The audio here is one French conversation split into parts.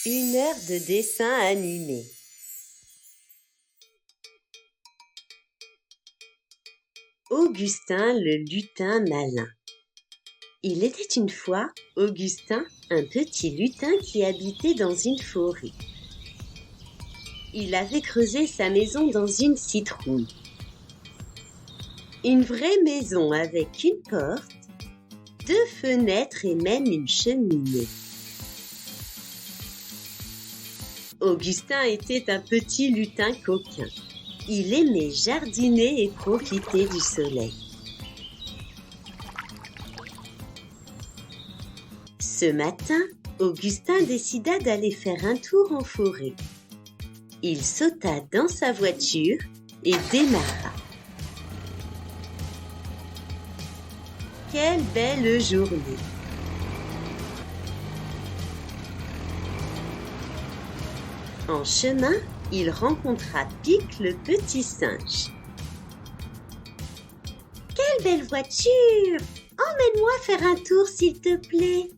Une heure de dessin animé. Augustin le lutin malin. Il était une fois, Augustin, un petit lutin qui habitait dans une forêt. Il avait creusé sa maison dans une citrouille. Une vraie maison avec une porte, 2 fenêtres et même une cheminée. Augustin était un petit lutin coquin. Il aimait jardiner et profiter du soleil. Ce matin, Augustin décida d'aller faire un tour en forêt. Il sauta dans sa voiture et démarra. Quelle belle journée! En chemin, il rencontra Pic le petit singe. « Quelle belle voiture! Emmène-moi faire un tour s'il te plaît !»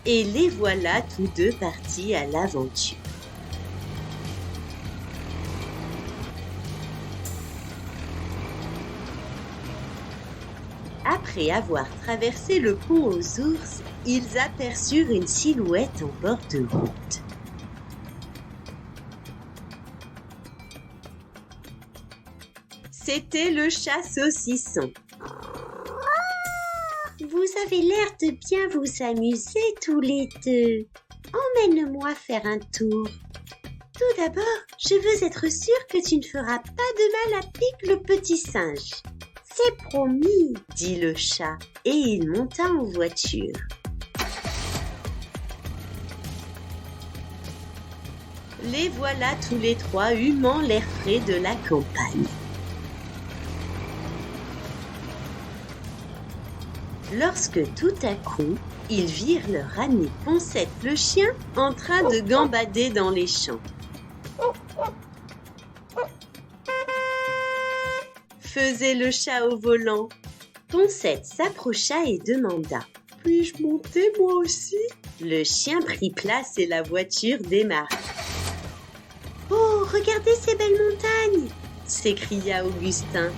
Et les voilà tous deux partis à l'aventure. Après avoir traversé le pont aux ours, ils aperçurent une silhouette en bord de route. C'était le chat saucisson. Vous avez l'air de bien vous amuser tous les deux. Emmène-moi faire un tour. Tout d'abord, je veux être sûre que tu ne feras pas de mal à Pic le petit singe. C'est promis, dit le chat, et il monta en voiture. Les voilà tous les trois humant l'air frais de la campagne. Lorsque tout à coup, ils virent leur ami Poncette le chien en train de gambader dans les champs. Faisait le chat au volant. Poncette s'approcha et demanda « Puis-je monter moi aussi ?» Le chien prit place et la voiture démarra. « Oh, regardez ces belles montagnes !» s'écria Augustin.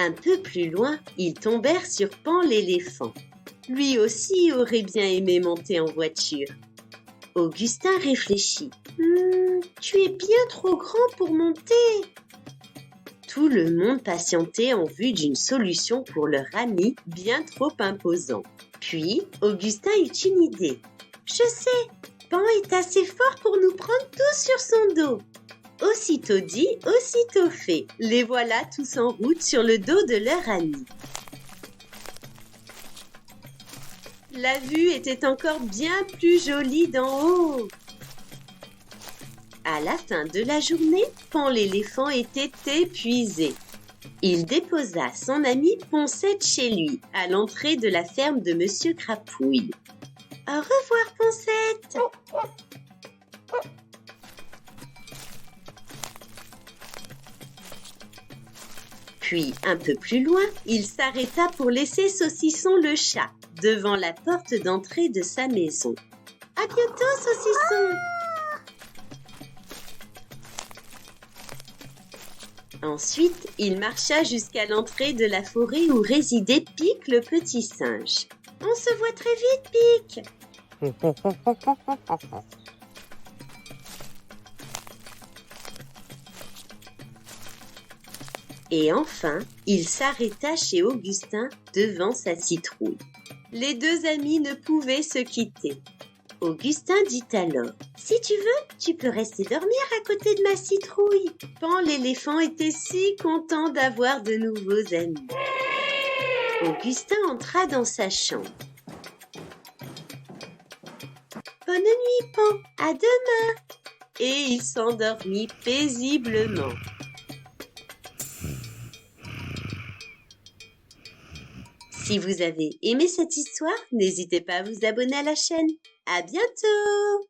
Un peu plus loin, ils tombèrent sur Pan l'éléphant. Lui aussi aurait bien aimé monter en voiture. Augustin réfléchit. « Tu es bien trop grand pour monter. » Tout le monde patientait en vue d'une solution pour leur ami bien trop imposant. Puis, Augustin eut une idée. « Je sais, Pan est assez fort pour nous prendre tous sur son dos. » Aussitôt dit, aussitôt fait. Les voilà tous en route sur le dos de leur ami. La vue était encore bien plus jolie d'en haut. À la fin de la journée, Pan l'éléphant était épuisé. Il déposa son ami Poncette chez lui, à l'entrée de la ferme de Monsieur Crapouille. « Au revoir, Poncette !» Puis, un peu plus loin, il s'arrêta pour laisser Saucisson le chat devant la porte d'entrée de sa maison. « À bientôt, Saucisson !» Ensuite, il marcha jusqu'à l'entrée de la forêt où résidait Pic le petit singe. « On se voit très vite, Pic !» Et enfin, il s'arrêta chez Augustin devant sa citrouille. Les deux amis ne pouvaient se quitter. Augustin dit alors « Si tu veux, tu peux rester dormir à côté de ma citrouille. » Pan l'éléphant était si content d'avoir de nouveaux amis. Augustin entra dans sa chambre. « Bonne nuit, Pan, à demain !» Et il s'endormit paisiblement. Si vous avez aimé cette histoire, n'hésitez pas à vous abonner à la chaîne. À bientôt!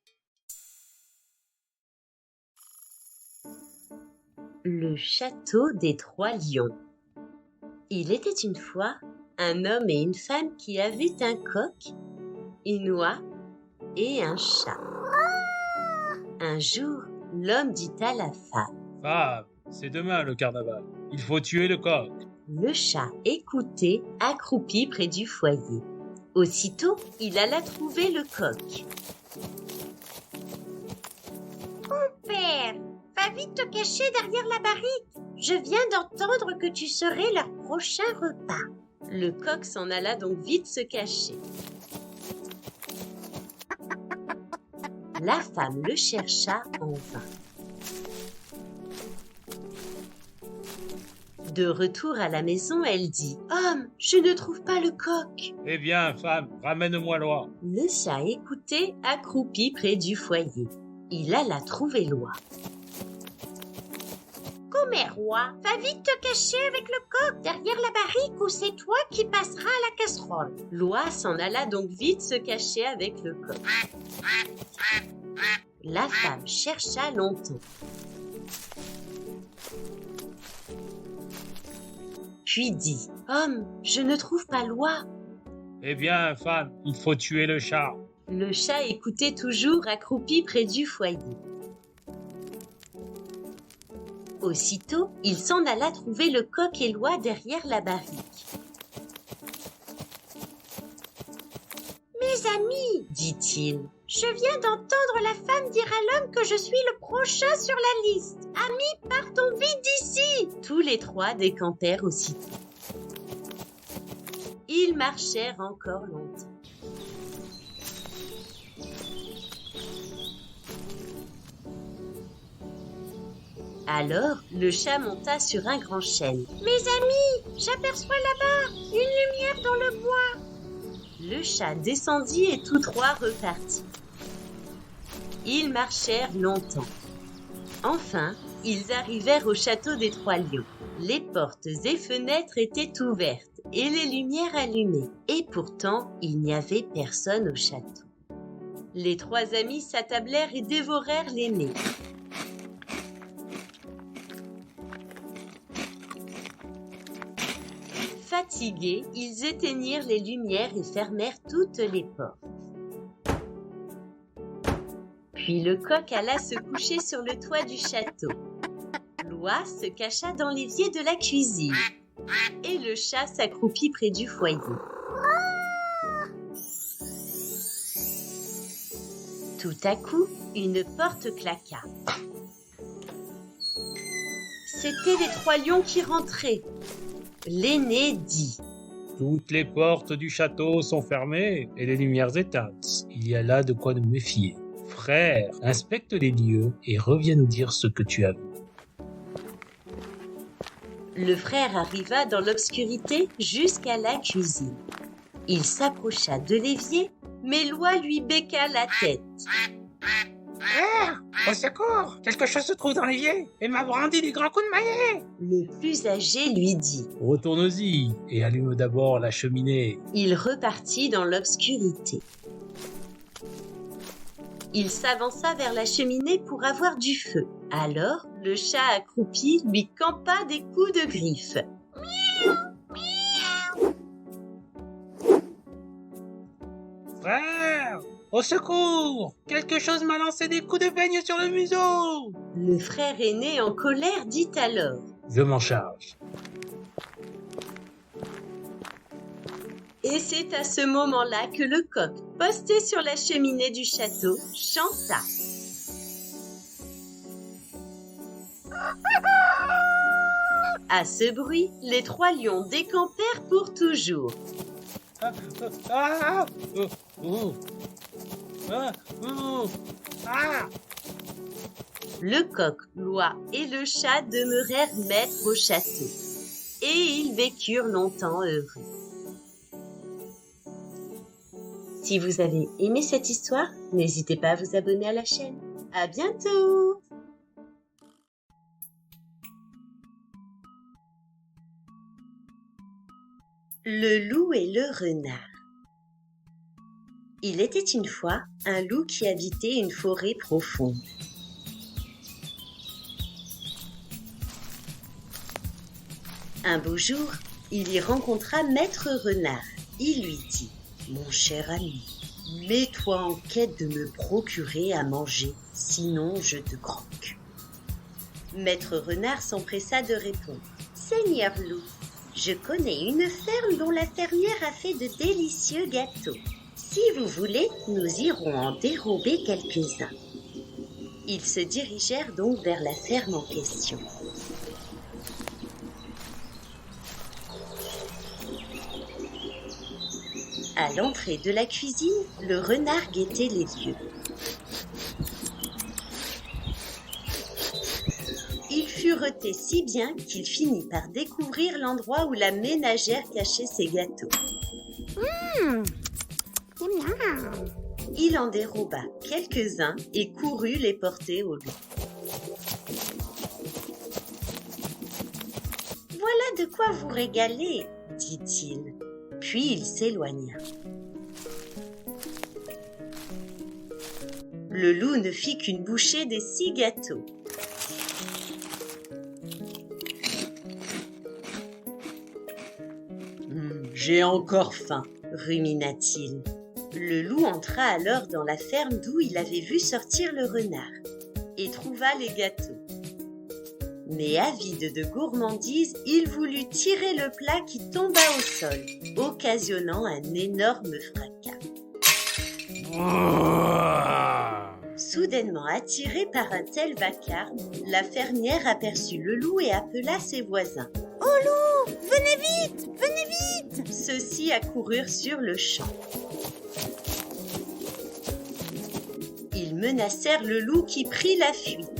Le château des 3 lions. Il était une fois, un homme et une femme qui avaient un coq, une oie et un chat. Un jour, l'homme dit à la femme: Femme, c'est demain le carnaval. Il faut tuer le coq. Le chat écoutait, accroupi près du foyer. Aussitôt, il alla trouver le coq. Père, va vite te cacher derrière la barrique. Je viens d'entendre que tu serais leur prochain repas. Le coq s'en alla donc vite se cacher. La femme le chercha en vain. De retour à la maison, elle dit: Homme, je ne trouve pas le coq. Eh bien, femme, ramène-moi l'oie. Le chat écoutait, accroupi près du foyer. Il alla trouver l'oie. Commère roi, va vite te cacher avec le coq derrière la barrique ou c'est toi qui passeras à la casserole. L'oie s'en alla donc vite se cacher avec le coq. La femme chercha longtemps. Puis dit: Homme, je ne trouve pas l'oie. Eh bien, femme, il faut tuer le chat. Le chat écoutait toujours accroupi près du foyer. Aussitôt, il s'en alla trouver le coq et l'oie derrière la barrique. Mes amis, dit-il, je viens d'entendre la femme dire à l'homme que je suis le prochain sur la liste. Amis, partons vite d'ici. Tous les trois décampèrent aussitôt. Ils marchèrent encore longtemps. Alors, le chat monta sur un grand chêne. Mes amis, j'aperçois là-bas une lumière dans le bois. Le chat descendit et tous trois repartirent. Ils marchèrent longtemps. Enfin, ils arrivèrent au château des Trois Lions. Les portes et fenêtres étaient ouvertes et les lumières allumées. Et pourtant, il n'y avait personne au château. Les trois amis s'attablèrent et dévorèrent les mets. Fatigués, ils éteignirent les lumières et fermèrent toutes les portes. Puis le coq alla se coucher sur le toit du château. L'oie se cacha dans l'évier de la cuisine. Et le chat s'accroupit près du foyer. Tout à coup, une porte claqua. C'étaient les trois lions qui rentraient. L'aîné dit: Toutes les portes du château sont fermées et les lumières éteintes. Il y a là de quoi nous méfier. Frère, inspecte les lieux et reviens nous dire ce que tu as vu. Le frère arriva dans l'obscurité jusqu'à la cuisine. Il s'approcha de l'évier, mais l'oie lui béqua la tête. Frère, au secours! Quelque chose se trouve dans l'évier et m'a brandi du grand coup de maillet! Le plus âgé lui dit. Retourne-y et allume d'abord la cheminée. Il repartit dans l'obscurité. Il s'avança vers la cheminée pour avoir du feu. Alors, le chat accroupi lui campa des coups de griffes. Frère, au secours! Quelque chose m'a lancé des coups de peigne sur le museau! Le frère aîné en colère dit alors. Je m'en charge. Et c'est à ce moment-là que le coq, posté sur la cheminée du château, chanta. À ce bruit, les trois lions décampèrent pour toujours. Ah! Ah! Le coq, l'oie et le chat demeurèrent maîtres au château. Et ils vécurent longtemps heureux. Si vous avez aimé cette histoire, n'hésitez pas à vous abonner à la chaîne. À bientôt! Le loup et le renard. Il était une fois un loup qui habitait une forêt profonde. Un beau jour, Il y rencontra Maître Renard. Il lui dit « Mon cher ami, mets-toi en quête de me procurer à manger, sinon je te croque. » Maître Renard s'empressa de répondre « Seigneur Loup, je connais une ferme dont la fermière a fait de délicieux gâteaux. Si vous voulez, nous irons en dérober quelques-uns. » Ils se dirigèrent donc vers la ferme en question. À l'entrée de la cuisine, le renard guettait les lieux. Il furetait si bien qu'il finit par découvrir l'endroit où la ménagère cachait ses gâteaux. Il en déroba quelques-uns et courut les porter au loup. « Voilà de quoi vous régaler, dit-il. Puis il s'éloigna. Le loup ne fit qu'une bouchée des 6 gâteaux. J'ai encore faim, rumina-t-il. Le loup entra alors dans la ferme d'où il avait vu sortir le renard et trouva les gâteaux. Mais avide de gourmandise, il voulut tirer le plat qui tomba au sol, occasionnant un énorme fracas. Soudainement attirée par un tel vacarme, la fermière aperçut le loup et appela ses voisins. « Oh loup, venez vite, venez vite !» Ceux-ci accoururent sur le champ. Ils menacèrent le loup qui prit la fuite.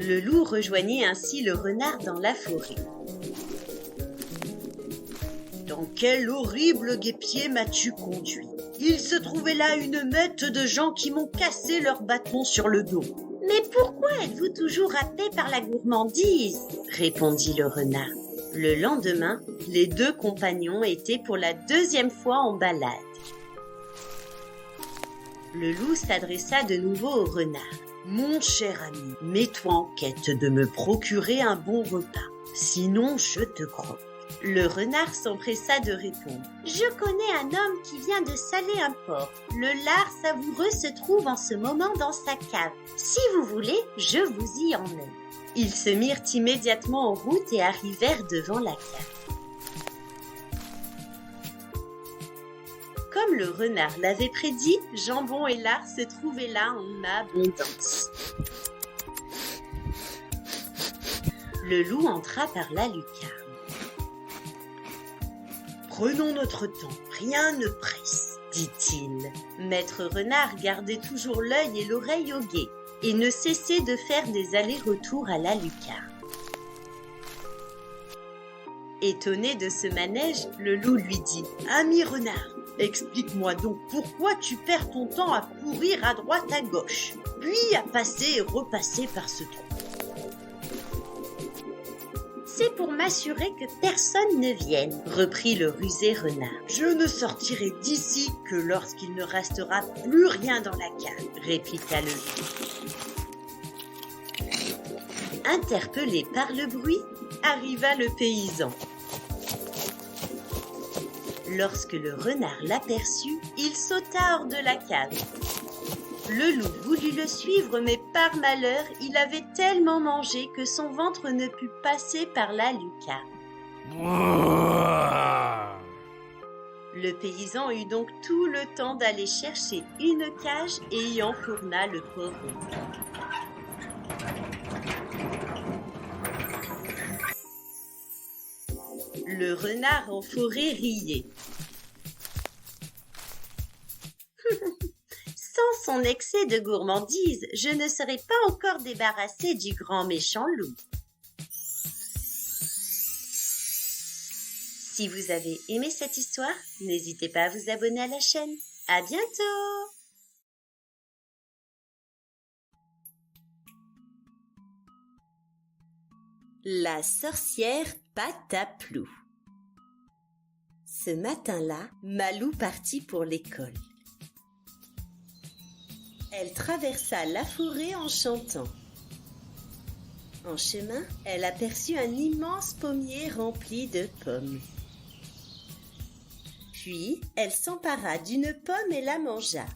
Le loup rejoignit ainsi le renard dans la forêt. « Dans quel horrible guêpier m'as-tu conduit ? Il se trouvait là une meute de gens qui m'ont cassé leurs bâtons sur le dos. »« Mais pourquoi êtes-vous toujours happé par la gourmandise ?» répondit le renard. Le lendemain, les 2 compagnons étaient pour la 2e fois en balade. Le loup s'adressa de nouveau au renard. « Mon cher ami, mets-toi en quête de me procurer un bon repas, sinon je te croque. » Le renard s'empressa de répondre. « Je connais un homme qui vient de saler un porc. Le lard savoureux se trouve en ce moment dans sa cave. Si vous voulez, je vous y emmène. » Ils se mirent immédiatement en route et arrivèrent devant la cave. Comme le renard l'avait prédit, jambon et lard se trouvaient là en abondance. Le loup entra par la lucarne. « Prenons notre temps, rien ne presse, dit-il. Maître Renard gardait toujours l'œil et l'oreille au guet et ne cessait de faire des allers-retours à la lucarne. Étonné de ce manège, le loup lui dit « Ami renard, explique-moi donc pourquoi tu perds ton temps à courir à droite à gauche, puis à passer et repasser par ce trou. » « C'est pour m'assurer que personne ne vienne, reprit le rusé renard. « Je ne sortirai d'ici que lorsqu'il ne restera plus rien dans la cave, répliqua le loup. Interpellé par le bruit, arriva le paysan. Lorsque le renard l'aperçut, il sauta hors de la cave. Le loup voulut le suivre, mais par malheur, il avait tellement mangé que son ventre ne put passer par la lucarne. Le paysan eut donc tout le temps d'aller chercher une cage et y enfourna le pauvre loup. Le renard en forêt riait. Sans son excès de gourmandise, je ne serais pas encore débarrassé du grand méchant loup. Si vous avez aimé cette histoire, n'hésitez pas à vous abonner à la chaîne. À bientôt! La sorcière Pataplou. Ce matin-là, Malou partit pour l'école. Elle traversa la forêt en chantant. En chemin, elle aperçut un immense pommier rempli de pommes. Puis, elle s'empara d'une pomme et la mangea.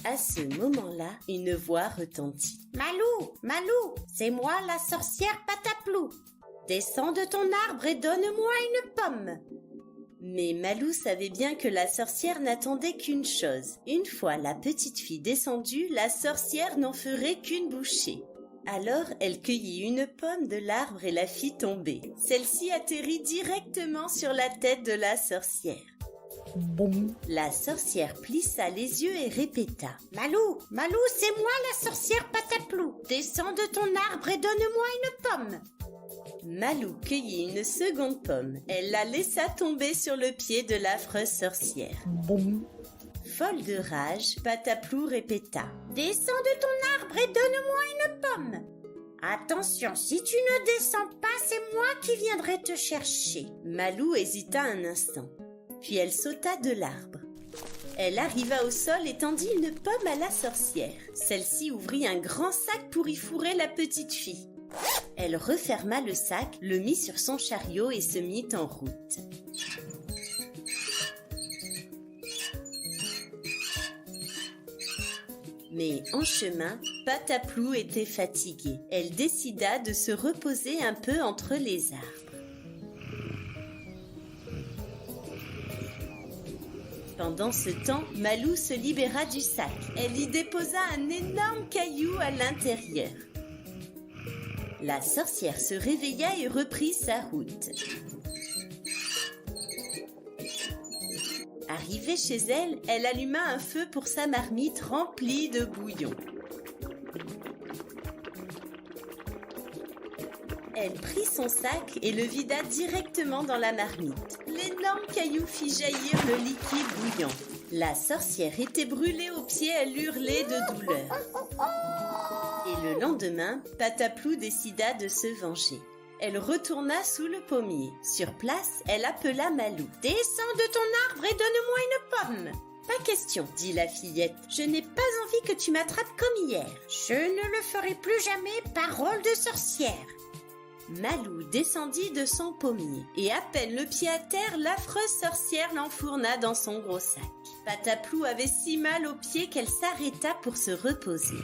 À ce moment-là, une voix retentit. « Malou, Malou, c'est moi la sorcière Pataplou. Descends de ton arbre et donne-moi une pomme. » Mais Malou savait bien que la sorcière n'attendait qu'une chose. Une fois la petite fille descendue, la sorcière n'en ferait qu'une bouchée. Alors, elle cueillit une pomme de l'arbre et la fit tomber. Celle-ci atterrit directement sur la tête de la sorcière. Boum. La sorcière plissa les yeux et répéta. « Malou, Malou, c'est moi la sorcière Pataplou. Descends de ton arbre et donne-moi une pomme. » Malou cueillit une seconde pomme. Elle la laissa tomber sur le pied de l'affreuse sorcière. Boum. Folle de rage, Pataplou répéta. « Descends de ton arbre et donne-moi une pomme. » « Attention, si tu ne descends pas, c'est moi qui viendrai te chercher. » Malou hésita un instant. Puis elle sauta de l'arbre. Elle arriva au sol et tendit une pomme à la sorcière. Celle-ci ouvrit un grand sac pour y fourrer la petite fille. Elle referma le sac, le mit sur son chariot et se mit en route. Mais en chemin, Pataplou était fatiguée. Elle décida de se reposer un peu entre les arbres. Pendant ce temps, Malou se libéra du sac. Elle y déposa un énorme caillou à l'intérieur. La sorcière se réveilla et reprit sa route. Arrivée chez elle, elle alluma un feu pour sa marmite remplie de bouillon. Elle prit son sac et le vida directement dans la marmite. L'énorme caillou fit jaillir le liquide bouillant. La sorcière était brûlée aux pieds, elle hurlait de douleur. Et le lendemain, Pataplou décida de se venger. Elle retourna sous le pommier. Sur place, elle appela Malou. « Descends de ton arbre et donne-moi une pomme !»« Pas question, dit la fillette. Je n'ai pas envie que tu m'attrapes comme hier. Je ne le ferai plus jamais, parole de sorcière. » Malou descendit de son pommier et à peine le pied à terre, l'affreuse sorcière l'enfourna dans son gros sac. Pataplou avait si mal aux pieds qu'elle s'arrêta pour se reposer.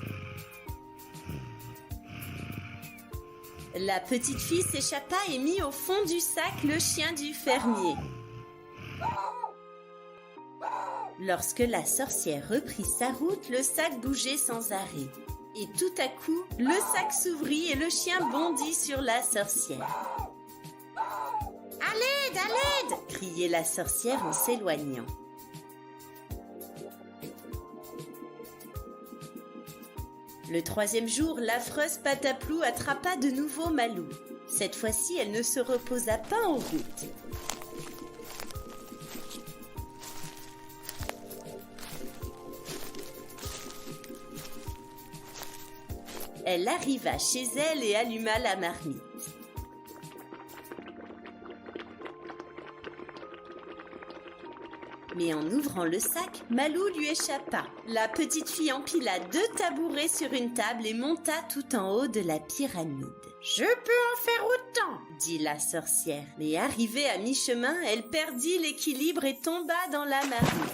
La petite fille s'échappa et mit au fond du sac le chien du fermier. Lorsque la sorcière reprit sa route, le sac bougeait sans arrêt. Et tout à coup, le sac s'ouvrit et le chien bondit sur la sorcière. « À l'aide, à l'aide !» criait la sorcière en s'éloignant. Le troisième jour, l'affreuse Pataplou attrapa de nouveau Malou. Cette fois-ci, elle ne se reposa pas en route. Elle arriva chez elle et alluma la marmite. Mais en ouvrant le sac, Malou lui échappa. La petite fille empila 2 tabourets sur une table et monta tout en haut de la pyramide. « Je peux en faire autant !» dit la sorcière. Mais arrivée à mi-chemin, elle perdit l'équilibre et tomba dans la marmite.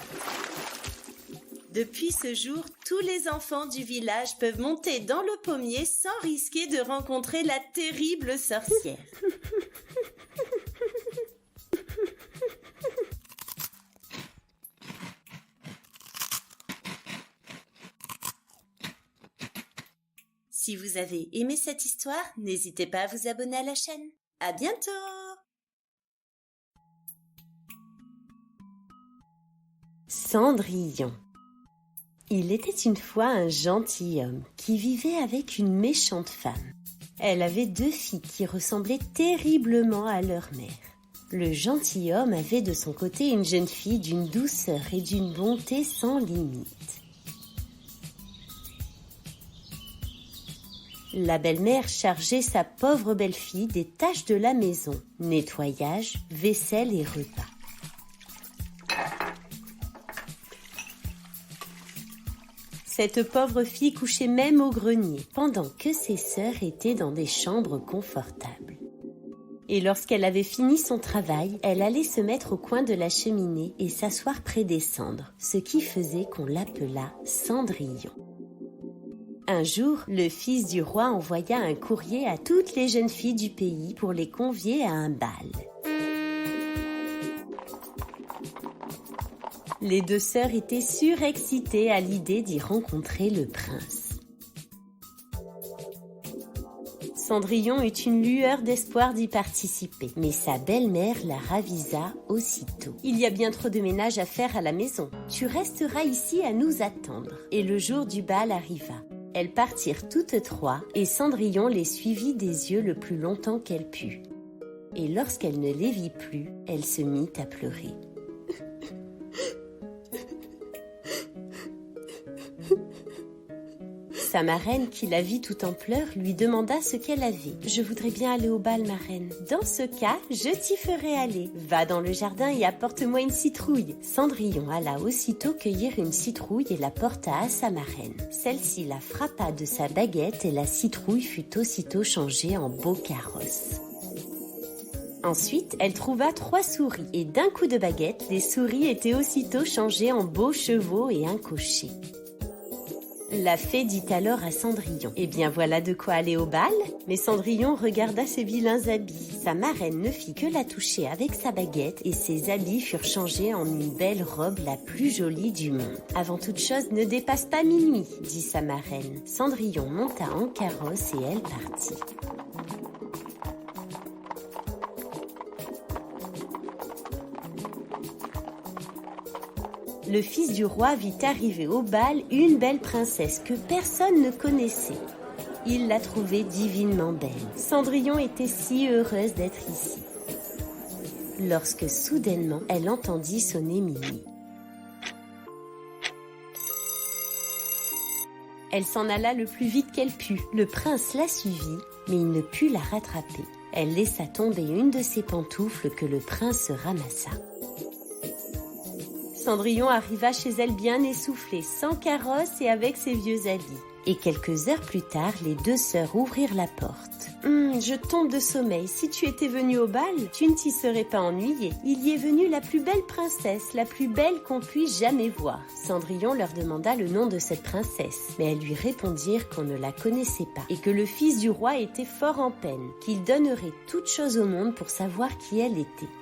Depuis ce jour, tous les enfants du village peuvent monter dans le pommier sans risquer de rencontrer la terrible sorcière. Si vous avez aimé cette histoire, n'hésitez pas à vous abonner à la chaîne. À bientôt! Cendrillon. Il était une fois un gentilhomme qui vivait avec une méchante femme. Elle avait 2 filles qui ressemblaient terriblement à leur mère. Le gentilhomme avait de son côté une jeune fille d'une douceur et d'une bonté sans limite. La belle-mère chargeait sa pauvre belle-fille des tâches de la maison, nettoyage, vaisselle et repas. Cette pauvre fille couchait même au grenier, pendant que ses sœurs étaient dans des chambres confortables. Et lorsqu'elle avait fini son travail, elle allait se mettre au coin de la cheminée et s'asseoir près des cendres, ce qui faisait qu'on l'appela Cendrillon. Un jour, le fils du roi envoya un courrier à toutes les jeunes filles du pays pour les convier à un bal. Les deux sœurs étaient surexcitées à l'idée d'y rencontrer le prince. Cendrillon eut une lueur d'espoir d'y participer, mais sa belle-mère la ravisa aussitôt. « Il y a bien trop de ménage à faire à la maison. Tu resteras ici à nous attendre. » Et le jour du bal arriva. Elles partirent toutes trois et Cendrillon les suivit des yeux le plus longtemps qu'elle put. Et lorsqu'elle ne les vit plus, elle se mit à pleurer. Sa marraine, qui la vit tout en pleurs, lui demanda ce qu'elle avait. « Je voudrais bien aller au bal, marraine. »« Dans ce cas, je t'y ferai aller. Va dans le jardin et apporte-moi une citrouille. » Cendrillon alla aussitôt cueillir une citrouille et la porta à sa marraine. Celle-ci la frappa de sa baguette et la citrouille fut aussitôt changée en beau carrosse. Ensuite, elle trouva 3 souris et d'un coup de baguette, les souris étaient aussitôt changées en beaux chevaux et un cocher. La fée dit alors à Cendrillon « Eh bien voilà de quoi aller au bal ?» Mais Cendrillon regarda ses vilains habits. Sa marraine ne fit que la toucher avec sa baguette et ses habits furent changés en une belle robe la plus jolie du monde. « Avant toute chose, ne dépasse pas minuit, » dit sa marraine. Cendrillon monta en carrosse et elle partit. Le fils du roi vit arriver au bal une belle princesse que personne ne connaissait. Il la trouvait divinement belle. Cendrillon était si heureuse d'être ici. Lorsque soudainement, elle entendit sonner minuit. Elle s'en alla le plus vite qu'elle put. Le prince la suivit, mais il ne put la rattraper. Elle laissa tomber une de ses pantoufles que le prince ramassa. Cendrillon arriva chez elle bien essoufflée, sans carrosse et avec ses vieux habits. Et quelques heures plus tard, les deux sœurs ouvrirent la porte. « Je tombe de sommeil. Si tu étais venue au bal, tu ne t'y serais pas ennuyée. Il y est venue la plus belle princesse, la plus belle qu'on puisse jamais voir. » Cendrillon leur demanda le nom de cette princesse, mais elles lui répondirent qu'on ne la connaissait pas et que le fils du roi était fort en peine, qu'il donnerait toute chose au monde pour savoir qui elle était.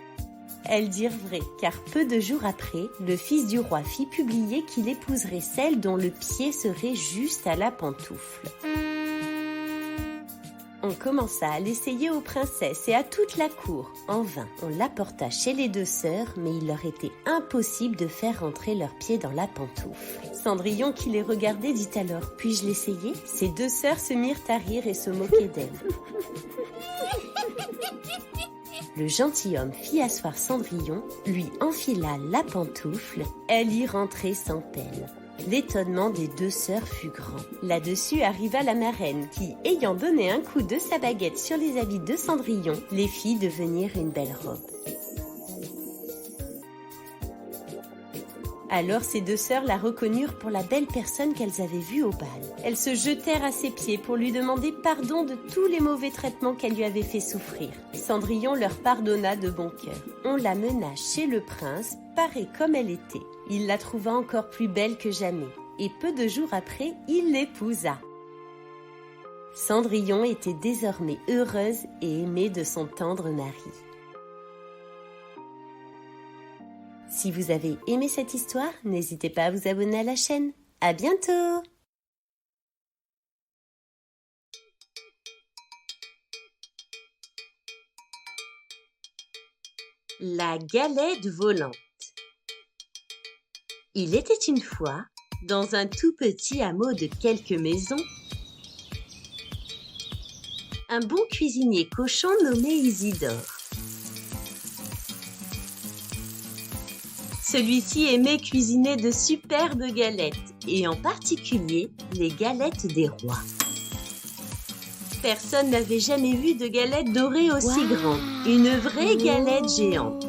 Elles dirent vrai, car peu de jours après, le fils du roi fit publier qu'il épouserait celle dont le pied serait juste à la pantoufle. On commença à l'essayer aux princesses et à toute la cour. En vain, on l'apporta chez les deux sœurs, mais il leur était impossible de faire rentrer leurs pieds dans la pantoufle. Cendrillon, qui les regardait, dit alors « Puis-je l'essayer ?» Ces deux sœurs se mirent à rire et se moquer d'elle. Le gentilhomme fit asseoir Cendrillon, lui enfila la pantoufle, elle y rentrait sans peine. L'étonnement des deux sœurs fut grand. Là-dessus arriva la marraine qui, ayant donné un coup de sa baguette sur les habits de Cendrillon, les fit devenir une belle robe. Alors ces deux sœurs la reconnurent pour la belle personne qu'elles avaient vue au bal. Elles se jetèrent à ses pieds pour lui demander pardon de tous les mauvais traitements qu'elle lui avait fait souffrir. Cendrillon leur pardonna de bon cœur. On la mena chez le prince, parée comme elle était. Il la trouva encore plus belle que jamais, et peu de jours après, il l'épousa. Cendrillon était désormais heureuse et aimée de son tendre mari. Si vous avez aimé cette histoire, n'hésitez pas à vous abonner à la chaîne. À bientôt! La galette volante. Il était une fois, dans un tout petit hameau de quelques maisons, un bon cuisinier cochon nommé Isidore. Celui-ci aimait cuisiner de superbes galettes, et en particulier les galettes des rois. Personne n'avait jamais vu de galette dorée aussi grande, une vraie galette géante.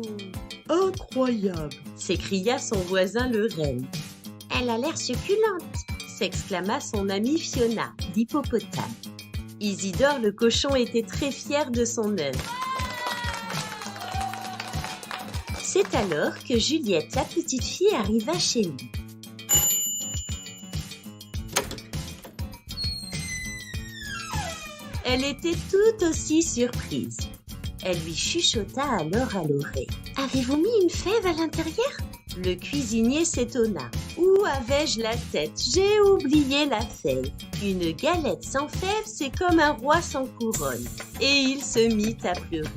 « Incroyable !» s'écria son voisin le renne. « Elle a l'air succulente !» s'exclama son amie Fiona, l'hippopotame. Isidore le cochon était très fier de son œuvre. C'est alors que Juliette, la petite fille, arriva chez lui. Elle était tout aussi surprise. Elle lui chuchota alors à l'oreille. « Avez-vous mis une fève à l'intérieur ?» Le cuisinier s'étonna. « Où avais-je la tête? J'ai oublié la fève. » Une galette sans fève, c'est comme un roi sans couronne. Et il se mit à pleurer.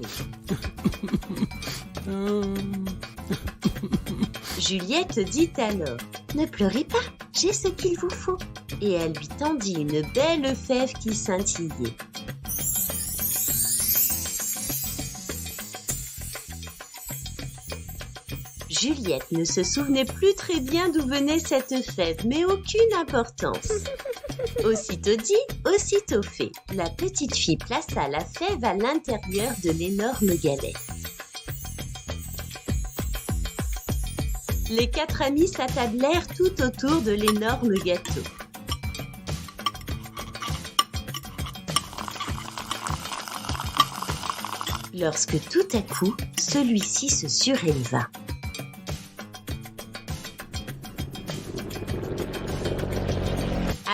Juliette dit alors « Ne pleurez pas, j'ai ce qu'il vous faut. » Et elle lui tendit une belle fève qui scintillait. Juliette ne se souvenait plus très bien d'où venait cette fève, mais aucune importance. Aussitôt dit, aussitôt fait. La petite fille plaça la fève à l'intérieur de l'énorme galette. Les 4 amis s'attablèrent tout autour de l'énorme gâteau. Lorsque tout à coup, celui-ci se suréleva.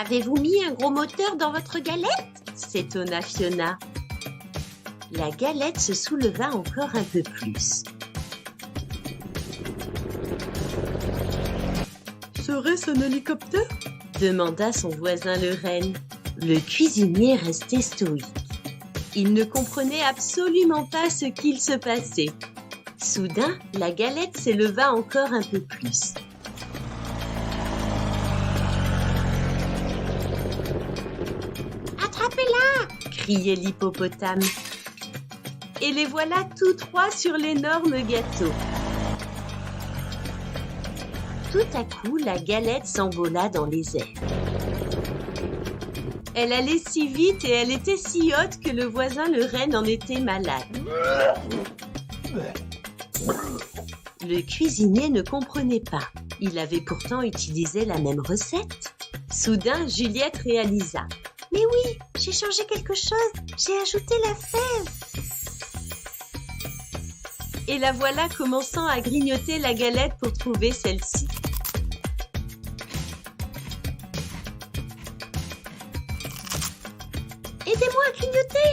« Avez-vous mis un gros moteur dans votre galette ?» s'étonna Fiona. La galette se souleva encore un peu plus. « Serait-ce un hélicoptère ?» demanda son voisin le renne. Le cuisinier restait stoïque. Il ne comprenait absolument pas ce qu'il se passait. Soudain, la galette s'éleva encore un peu plus. Attrapez-la! Criait l'hippopotame. Et les voilà tous trois sur l'énorme gâteau. Tout à coup, la galette s'envola dans les airs. Elle allait si vite et elle était si haute que le voisin le renne en était malade. Le cuisinier ne comprenait pas. Il avait pourtant utilisé la même recette. Soudain, Juliette réalisa. « Mais oui, j'ai changé quelque chose. J'ai ajouté la fève. » Et la voilà commençant à grignoter la galette pour trouver celle-ci. Aidez-moi à grignoter!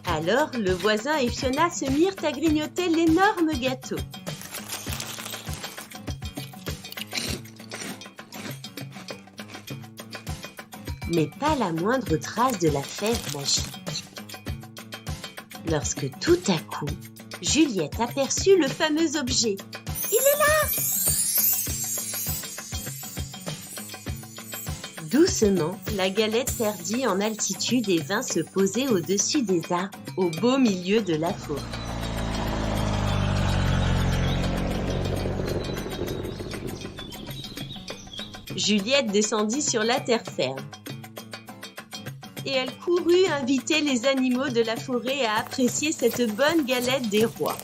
Alors, le voisin et Fiona se mirent à grignoter l'énorme gâteau. Mais pas la moindre trace de la fève magique. Lorsque tout à coup, Juliette aperçut le fameux objet. Il est là! Doucement, la galette perdit en altitude et vint se poser au-dessus des arbres, au beau milieu de la forêt. Juliette descendit sur la terre ferme. Et elle courut inviter les animaux de la forêt à apprécier cette bonne galette des rois.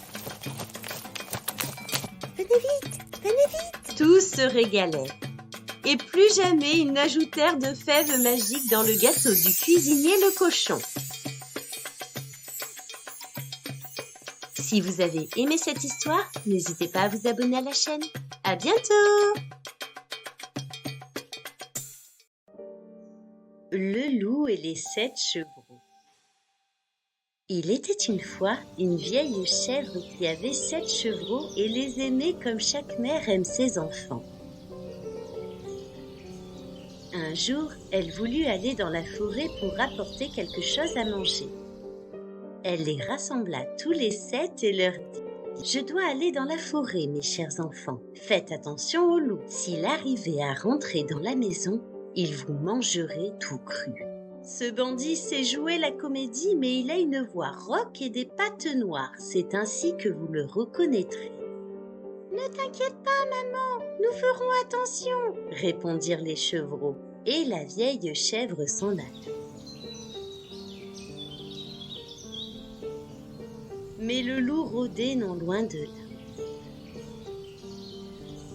Venez vite, venez vite! Tous se régalèrent. Et plus jamais ils n'ajoutèrent de fèves magiques dans le gâteau du cuisinier le cochon. Si vous avez aimé cette histoire, n'hésitez pas à vous abonner à la chaîne. À bientôt! Le loup et les 7 chevreaux. Il était une fois une vieille chèvre qui avait 7 chevreaux et les aimait comme chaque mère aime ses enfants. Un jour, elle voulut aller dans la forêt pour rapporter quelque chose à manger. Elle les rassembla tous les 7 et leur dit « Je dois aller dans la forêt, mes chers enfants. Faites attention au loup. S'il arrivait à rentrer dans la maison, il vous mangerait tout cru. Ce bandit sait jouer la comédie, mais il a une voix rauque et des pattes noires. C'est ainsi que vous le reconnaîtrez. »« Ne t'inquiète pas, maman, nous ferons attention, » répondirent les chevreaux, et la vieille chèvre s'en alla. Mais le loup rôdait non loin de là.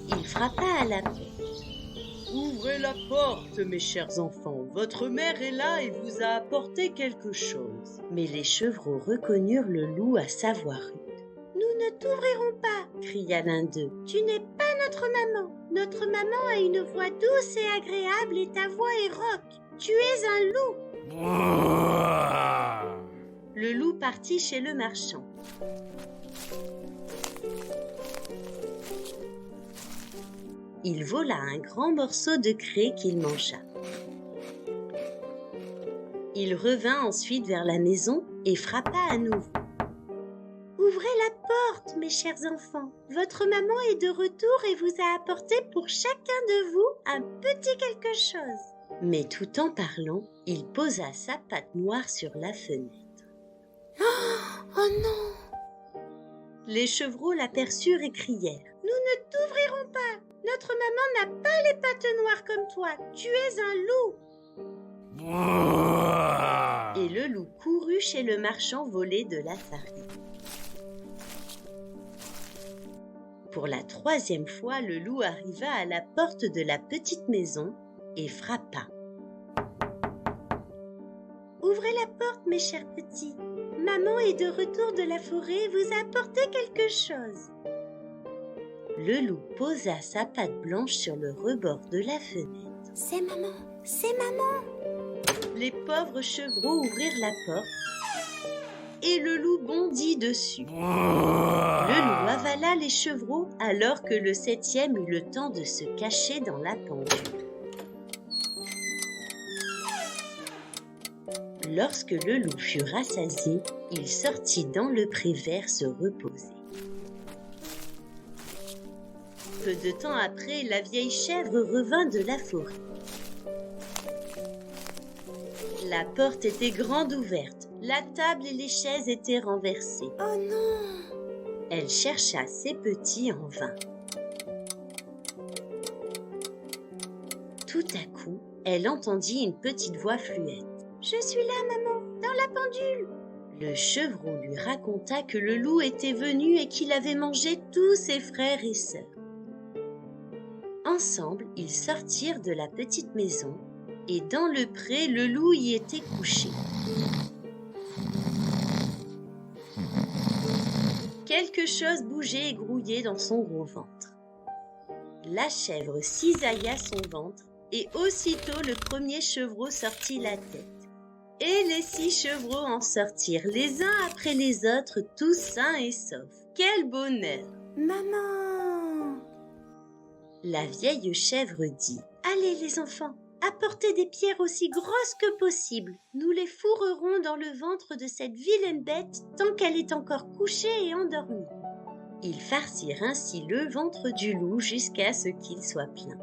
Il frappa à la porte. Ouvrez la porte, mes chers enfants. Votre mère est là et vous a apporté quelque chose. Mais les chevreaux reconnurent le loup à sa voix rude. « Nous ne t'ouvrirons pas !» cria l'un d'eux. « Tu n'es pas notre maman. Notre maman a une voix douce et agréable et ta voix est rauque. Tu es un loup !» Le loup partit chez le marchand. Il vola un grand morceau de craie qu'il mangea. Il revint ensuite vers la maison et frappa à nouveau. « Ouvrez la porte, mes chers enfants. Votre maman est de retour et vous a apporté pour chacun de vous un petit quelque chose. » Mais tout en parlant, il posa sa patte noire sur la fenêtre. « Oh non !» Les chevreaux l'aperçurent et crièrent. « Nous ne t'ouvrirons pas. Notre maman n'a pas les pattes noires comme toi. Tu es un loup. » Et le loup courut chez le marchand voler de la farine. Pour la 3e fois, le loup arriva à la porte de la petite maison et frappa. « Ouvrez la porte, mes chers petits. Maman est de retour de la forêt et vous a apporté quelque chose. » Le loup posa sa patte blanche sur le rebord de la fenêtre. « C'est maman, c'est maman !» Les pauvres chevreaux ouvrirent la porte et le loup bondit dessus. Le loup avala les chevreaux alors que le 7e eut le temps de se cacher dans la pendule. Lorsque le loup fut rassasié, il sortit dans le pré vert se reposer. Peu de temps après, la vieille chèvre revint de la forêt. La porte était grande ouverte, la table et les chaises étaient renversées. Oh non! Elle chercha ses petits en vain. Tout à coup, elle entendit une petite voix fluette. « Je suis là, maman, dans la pendule !» Le chevreau lui raconta que le loup était venu et qu'il avait mangé tous ses frères et sœurs. Ensemble, ils sortirent de la petite maison et dans le pré, le loup y était couché. Quelque chose bougeait et grouillait dans son gros ventre. La chèvre cisailla son ventre et aussitôt le premier chevreau sortit la tête. Et les 6 chevreaux en sortirent les uns après les autres, tous sains et saufs. Quel bonheur! Maman! La vieille chèvre dit « Allez les enfants, apportez des pierres aussi grosses que possible. Nous les fourrerons dans le ventre de cette vilaine bête tant qu'elle est encore couchée et endormie. » Ils farcirent ainsi le ventre du loup jusqu'à ce qu'il soit plein.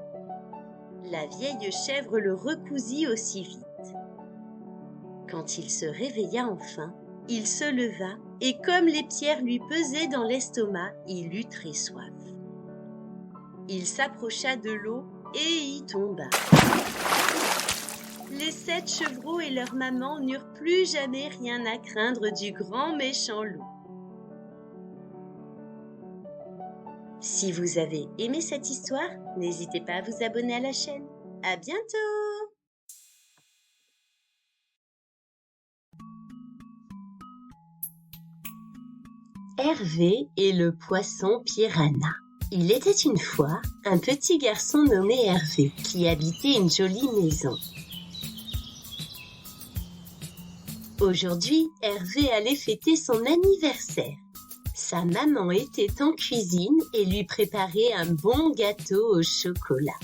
La vieille chèvre le recousit aussi vite. Quand il se réveilla enfin, il se leva et comme les pierres lui pesaient dans l'estomac, il eut très soif. Il s'approcha de l'eau et y tomba. Les 7 chevreaux et leur maman n'eurent plus jamais rien à craindre du grand méchant loup. Si vous avez aimé cette histoire, n'hésitez pas à vous abonner à la chaîne. À bientôt! Hervé et le poisson piranha. Il était une fois un petit garçon nommé Hervé qui habitait une jolie maison. Aujourd'hui, Hervé allait fêter son anniversaire. Sa maman était en cuisine et lui préparait un bon gâteau au chocolat.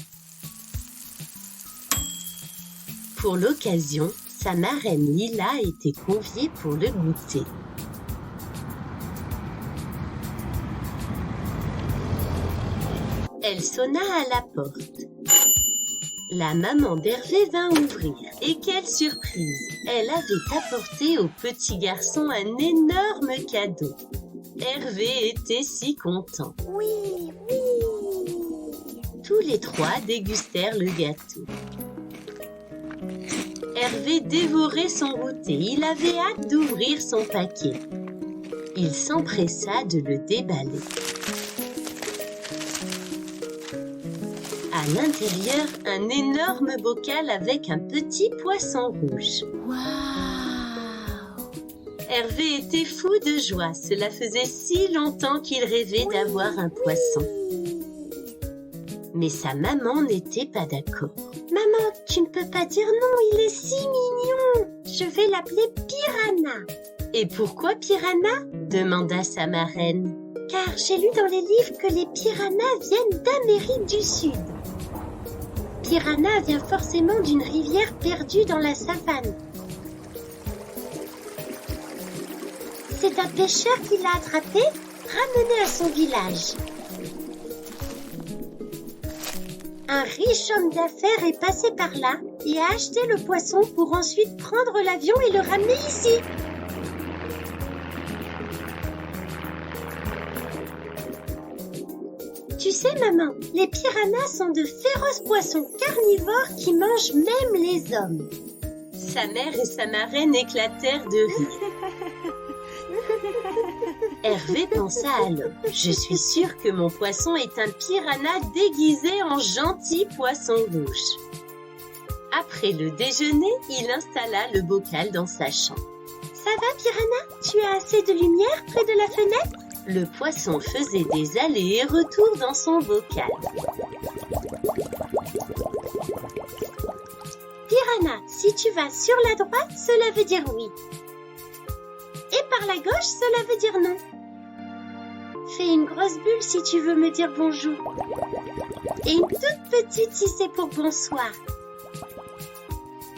Pour l'occasion, sa marraine Lila était conviée pour le goûter. Elle sonna à la porte. La maman d'Hervé vint ouvrir. Et quelle surprise! Elle avait apporté au petit garçon un énorme cadeau. Hervé était si content. Oui, oui! Tous les 3 dégustèrent le gâteau. Hervé dévorait son goûter. Il avait hâte d'ouvrir son paquet. Il s'empressa de le déballer. À l'intérieur, un énorme bocal avec un petit poisson rouge. Waouh! Hervé était fou de joie. Cela faisait si longtemps qu'il rêvait d'avoir un poisson. Mais sa maman n'était pas d'accord. « Maman, tu ne peux pas dire non, il est si mignon. Je vais l'appeler Piranha. »« Et pourquoi Piranha ?» demanda sa marraine. « Car j'ai lu dans les livres que les piranhas viennent d'Amérique du Sud. Piranha vient forcément d'une rivière perdue dans la savane. C'est un pêcheur qui l'a attrapé, ramené à son village. Un riche homme d'affaires est passé par là et a acheté le poisson pour ensuite prendre l'avion et le ramener ici. Tu sais, maman, les piranhas sont de féroces poissons carnivores qui mangent même les hommes. » Sa mère et sa marraine éclatèrent de rire. Hervé pensa alors, « Je suis sûre que mon poisson est un piranha déguisé en gentil poisson rouge. » Après le déjeuner, il installa le bocal dans sa chambre. « Ça va, Piranha? Tu as assez de lumière près de la fenêtre ?» Le poisson faisait des allers et retours dans son bocal. « Piranha, si tu vas sur la droite, cela veut dire oui. Et par la gauche, cela veut dire non. Fais une grosse bulle si tu veux me dire bonjour. Et une toute petite si c'est pour bonsoir. »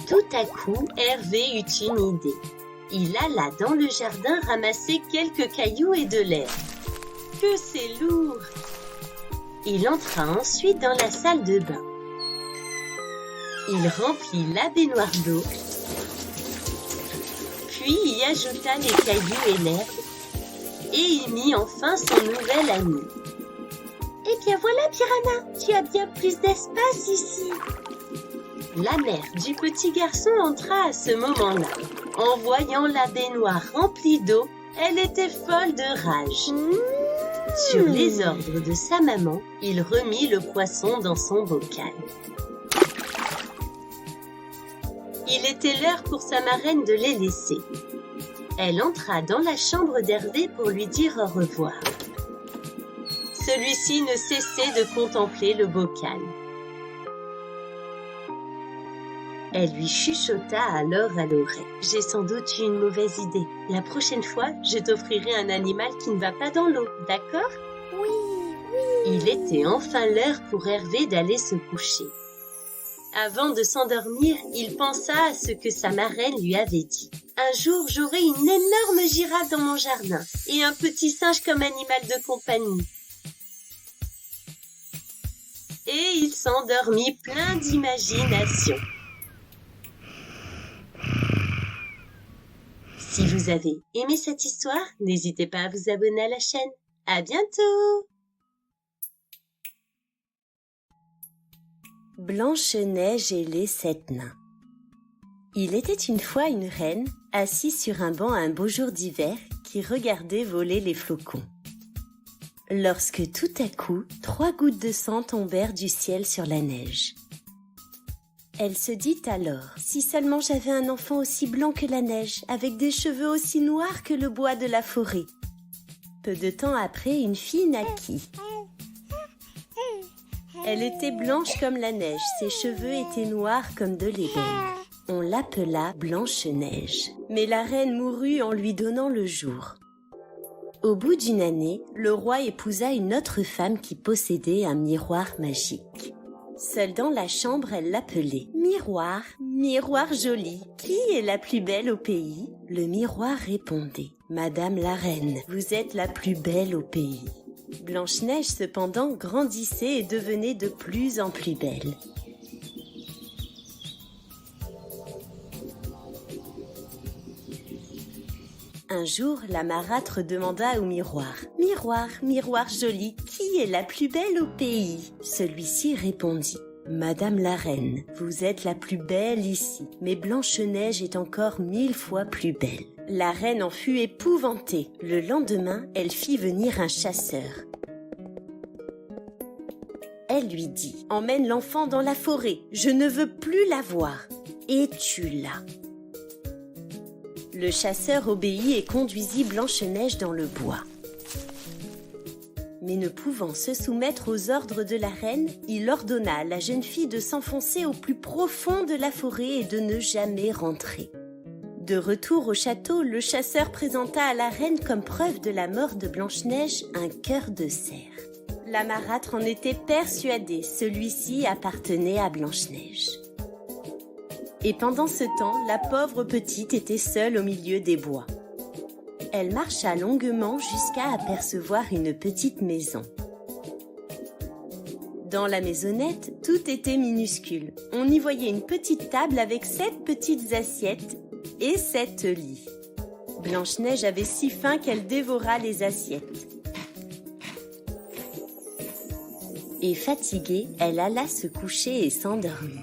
Tout à coup, Hervé eut une idée. Il alla dans le jardin ramasser quelques cailloux et de l'herbe. Que c'est lourd! Il entra ensuite dans la salle de bain. Il remplit la baignoire d'eau, puis y ajouta les cailloux et l'herbe, et y mit enfin son nouvel ami. « Eh bien voilà, Piranha, tu as bien plus d'espace ici. » La mère du petit garçon entra à ce moment-là. En voyant la baignoire remplie d'eau, elle était folle de rage. Sur les ordres de sa maman, il remit le poisson dans son bocal. Il était l'heure pour sa marraine de les laisser. Elle entra dans la chambre d'Hervé pour lui dire au revoir. Celui-ci ne cessait de contempler le bocal. Elle lui chuchota alors à l'oreille. « J'ai sans doute eu une mauvaise idée. La prochaine fois, je t'offrirai un animal qui ne va pas dans l'eau, d'accord ?» Oui. Il était enfin l'heure pour Hervé d'aller se coucher. Avant de s'endormir, il pensa à ce que sa marraine lui avait dit. « Un jour, j'aurai une énorme girafe dans mon jardin et un petit singe comme animal de compagnie. » Et il s'endormit plein d'imagination. Si vous avez aimé cette histoire, n'hésitez pas à vous abonner à la chaîne. À bientôt! Blanche-Neige et les 7 nains. Il était une fois une reine, assise sur un banc un beau jour d'hiver, qui regardait voler les flocons. Lorsque tout à coup, 3 gouttes de sang tombèrent du ciel sur la neige. Elle se dit alors, si seulement j'avais un enfant aussi blanc que la neige, avec des cheveux aussi noirs que le bois de la forêt. Peu de temps après, une fille naquit. Elle était blanche comme la neige, ses cheveux étaient noirs comme de l'ébène. On l'appela Blanche-Neige. Mais la reine mourut en lui donnant le jour. Au bout d'une année, le roi épousa une autre femme qui possédait un miroir magique. Seule dans la chambre, elle l'appelait « Miroir, miroir joli, qui est la plus belle au pays ?» Le miroir répondait « Madame la reine, vous êtes la plus belle au pays. » Blanche-Neige, cependant, grandissait et devenait de plus en plus belle. Un jour, la marâtre demanda au miroir « Miroir, miroir joli, qui est la plus belle au pays ?» Celui-ci répondit « Madame la reine, vous êtes la plus belle ici, mais Blanche-Neige est encore 1000 fois plus belle. » La reine en fut épouvantée. Le lendemain, elle fit venir un chasseur. Elle lui dit « Emmène l'enfant dans la forêt, je ne veux plus la voir. » Et tue-la. Le chasseur obéit et conduisit Blanche-Neige dans le bois. Mais ne pouvant se soumettre aux ordres de la reine, il ordonna à la jeune fille de s'enfoncer au plus profond de la forêt et de ne jamais rentrer. De retour au château, le chasseur présenta à la reine comme preuve de la mort de Blanche-Neige un cœur de cerf. La marâtre en était persuadée, celui-ci appartenait à Blanche-Neige. Et pendant ce temps, la pauvre petite était seule au milieu des bois. Elle marcha longuement jusqu'à apercevoir une petite maison. Dans la maisonnette, tout était minuscule. On y voyait une petite table avec 7 petites assiettes et 7 lits. Blanche-Neige avait si faim qu'elle dévora les assiettes. Et fatiguée, elle alla se coucher et s'endormit.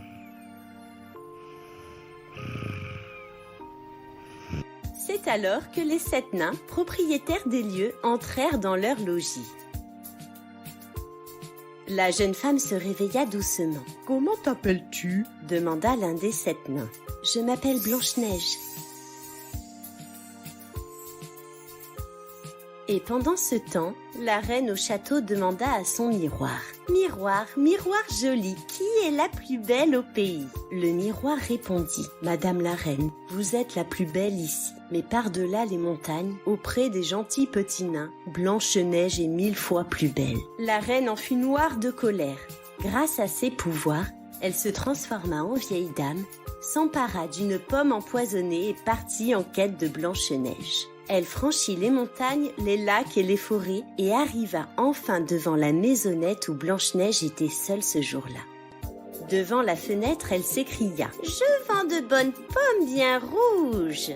C'est alors que les 7 nains, propriétaires des lieux, entrèrent dans leur logis. La jeune femme se réveilla doucement. « Comment t'appelles-tu » demanda l'un des 7 nains. « Je m'appelle Blanche-Neige. » Et pendant ce temps, la reine au château demanda à son miroir. « Miroir, miroir joli, qui est la plus belle au pays ?» Le miroir répondit. « Madame la reine, vous êtes la plus belle ici. Mais par-delà les montagnes, auprès des gentils petits nains, Blanche-Neige est 1000 fois plus belle. » La reine en fut noire de colère. Grâce à ses pouvoirs, elle se transforma en vieille dame, s'empara d'une pomme empoisonnée et partit en quête de Blanche-Neige. Elle franchit les montagnes, les lacs et les forêts et arriva enfin devant la maisonnette où Blanche-Neige était seule ce jour-là. Devant la fenêtre, elle s'écria « Je vends de bonnes pommes bien rouges !»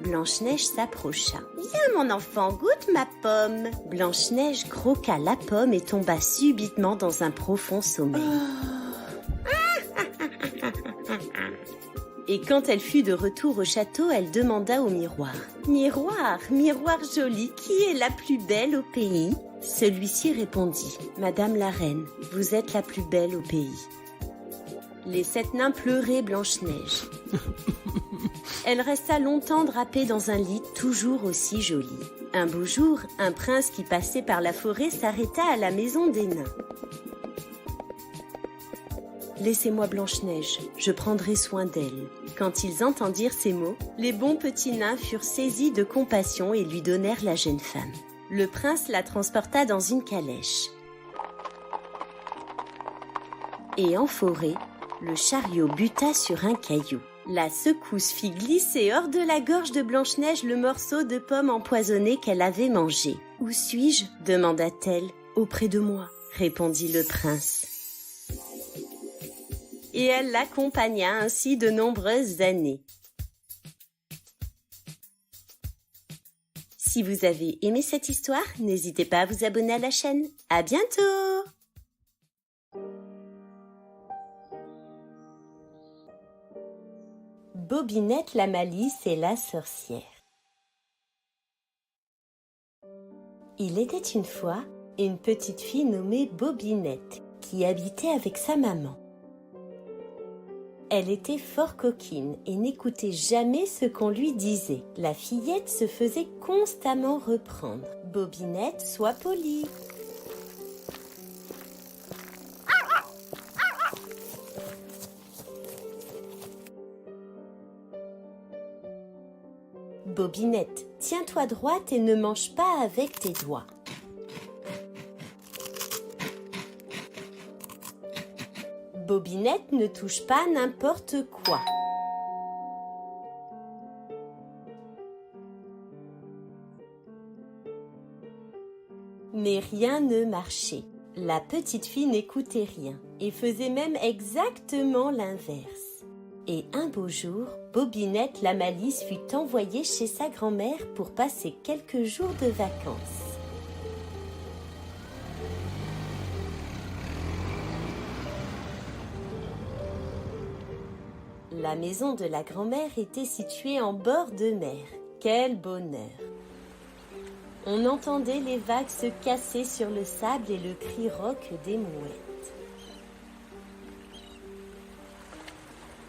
Blanche-Neige s'approcha. « Viens mon enfant, goûte ma pomme !» Blanche-Neige croqua la pomme et tomba subitement dans un profond sommeil. Et quand elle fut de retour au château, elle demanda au miroir. « Miroir, miroir joli, qui est la plus belle au pays ?» Celui-ci répondit. « Madame la reine, vous êtes la plus belle au pays. » Les 7 nains pleuraient Blanche-Neige. Elle resta longtemps drapée dans un lit toujours aussi joli. Un beau jour, un prince qui passait par la forêt s'arrêta à la maison des nains. « Laissez-moi Blanche-Neige, je prendrai soin d'elle. » Quand ils entendirent ces mots, les bons petits nains furent saisis de compassion et lui donnèrent la jeune femme. Le prince la transporta dans une calèche. Et en forêt, le chariot buta sur un caillou. La secousse fit glisser hors de la gorge de Blanche-Neige le morceau de pomme empoisonnée qu'elle avait mangé. « Où suis-je » demanda-t-elle. « Auprès de moi » répondit le prince. Et elle l'accompagna ainsi de nombreuses années. Si vous avez aimé cette histoire, n'hésitez pas à vous abonner à la chaîne. À bientôt! Bobinette la malice et la sorcière. Il était une fois une petite fille nommée Bobinette qui habitait avec sa maman. Elle était fort coquine et n'écoutait jamais ce qu'on lui disait. La fillette se faisait constamment reprendre. « Bobinette, sois polie !» « Bobinette, tiens-toi droite et ne mange pas avec tes doigts. » Bobinette ne touche pas n'importe quoi. Mais rien ne marchait. La petite fille n'écoutait rien et faisait même exactement l'inverse. Et un beau jour, Bobinette la malice fut envoyée chez sa grand-mère pour passer quelques jours de vacances. La maison de la grand-mère était située en bord de mer. Quel bonheur! On entendait les vagues se casser sur le sable et le cri rauque des mouettes.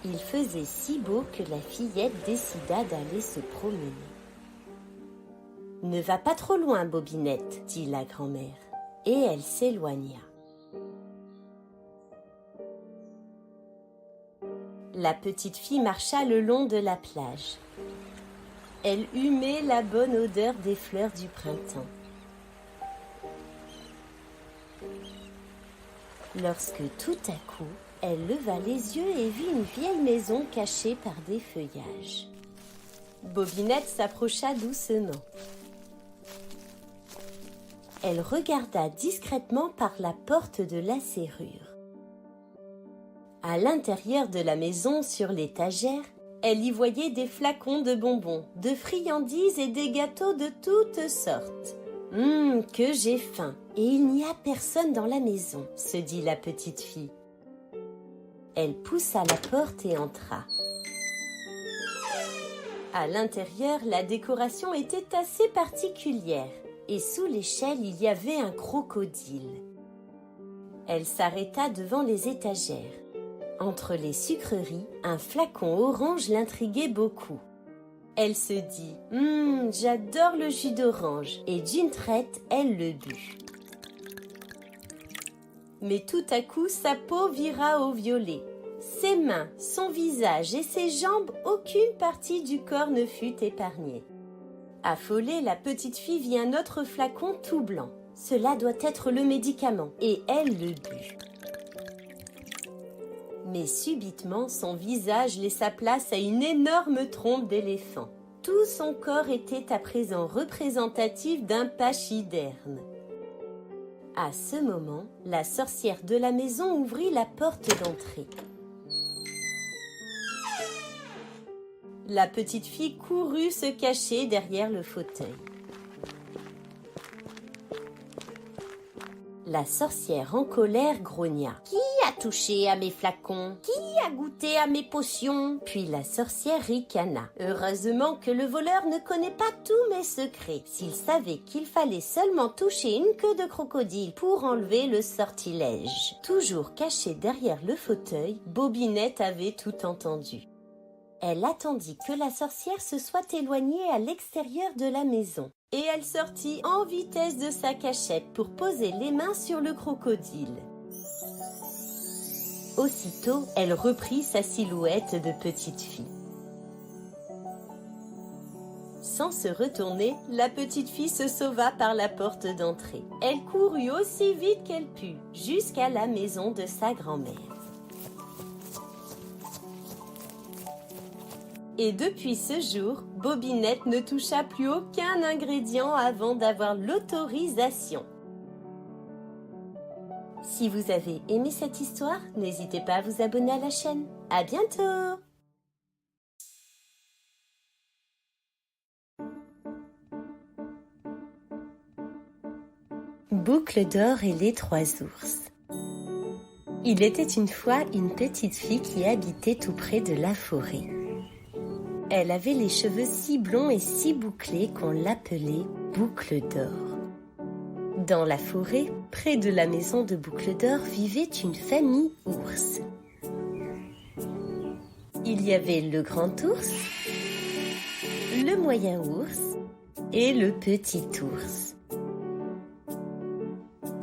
Il faisait si beau que la fillette décida d'aller se promener. « Ne va pas trop loin, Bobinette, dit la grand-mère, et elle s'éloigna. La petite fille marcha le long de la plage. Elle humait la bonne odeur des fleurs du printemps. Lorsque tout à coup, elle leva les yeux et vit une vieille maison cachée par des feuillages. Bobinette s'approcha doucement. Elle regarda discrètement par la porte de la serrure. À l'intérieur de la maison, sur l'étagère, elle y voyait des flacons de bonbons, de friandises et des gâteaux de toutes sortes. « Que j'ai faim, et il n'y a personne dans la maison », se dit la petite fille. Elle poussa la porte et entra. À l'intérieur, la décoration était assez particulière, et sous l'échelle, il y avait un crocodile. Elle s'arrêta devant les étagères. Entre les sucreries, un flacon orange l'intriguait beaucoup. Elle se dit « J'adore le jus d'orange » et d'une traite, elle le but. Mais tout à coup, sa peau vira au violet. Ses mains, son visage et ses jambes, aucune partie du corps ne fut épargnée. Affolée, la petite fille vit un autre flacon tout blanc. Cela doit être le médicament, et elle le but. Mais subitement, son visage laissa place à une énorme trompe d'éléphant. Tout son corps était à présent représentatif d'un pachyderme. À ce moment, la sorcière de la maison ouvrit la porte d'entrée. La petite fille courut se cacher derrière le fauteuil. La sorcière en colère grogna. « Qui a touché à mes flacons? Qui a goûté à mes potions ?» Puis la sorcière ricana. « Heureusement que le voleur ne connaît pas tous mes secrets. S'il savait qu'il fallait seulement toucher une queue de crocodile pour enlever le sortilège. » Toujours cachée derrière le fauteuil, Bobinette avait tout entendu. Elle attendit que la sorcière se soit éloignée à l'extérieur de la maison. Et elle sortit en vitesse de sa cachette pour poser les mains sur le crocodile. Aussitôt, elle reprit sa silhouette de petite fille. Sans se retourner, la petite fille se sauva par la porte d'entrée. Elle courut aussi vite qu'elle put, jusqu'à la maison de sa grand-mère. Et depuis ce jour, Bobinette ne toucha plus aucun ingrédient avant d'avoir l'autorisation. Si vous avez aimé cette histoire, n'hésitez pas à vous abonner à la chaîne. À bientôt! Boucle d'or et les 3 ours. Il était une fois une petite fille qui habitait tout près de la forêt. Elle avait les cheveux si blonds et si bouclés qu'on l'appelait Boucle d'or. Dans la forêt, près de la maison de Boucle d'or, vivait une famille ours. Il y avait le grand ours, le moyen ours et le petit ours.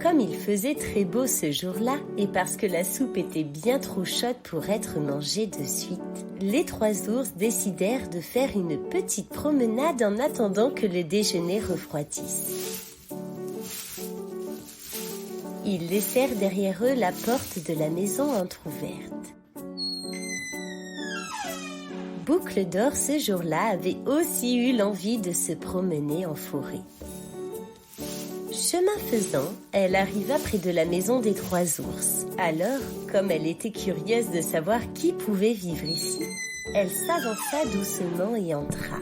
Comme il faisait très beau ce jour-là, et parce que la soupe était bien trop chaude pour être mangée de suite, les 3 ours décidèrent de faire une petite promenade en attendant que le déjeuner refroidisse. Ils laissèrent derrière eux la porte de la maison entr'ouverte. Boucle d'or ce jour-là avait aussi eu l'envie de se promener en forêt. Chemin faisant, elle arriva près de la maison des 3 ours. Alors, comme elle était curieuse de savoir qui pouvait vivre ici, elle s'avança doucement et entra.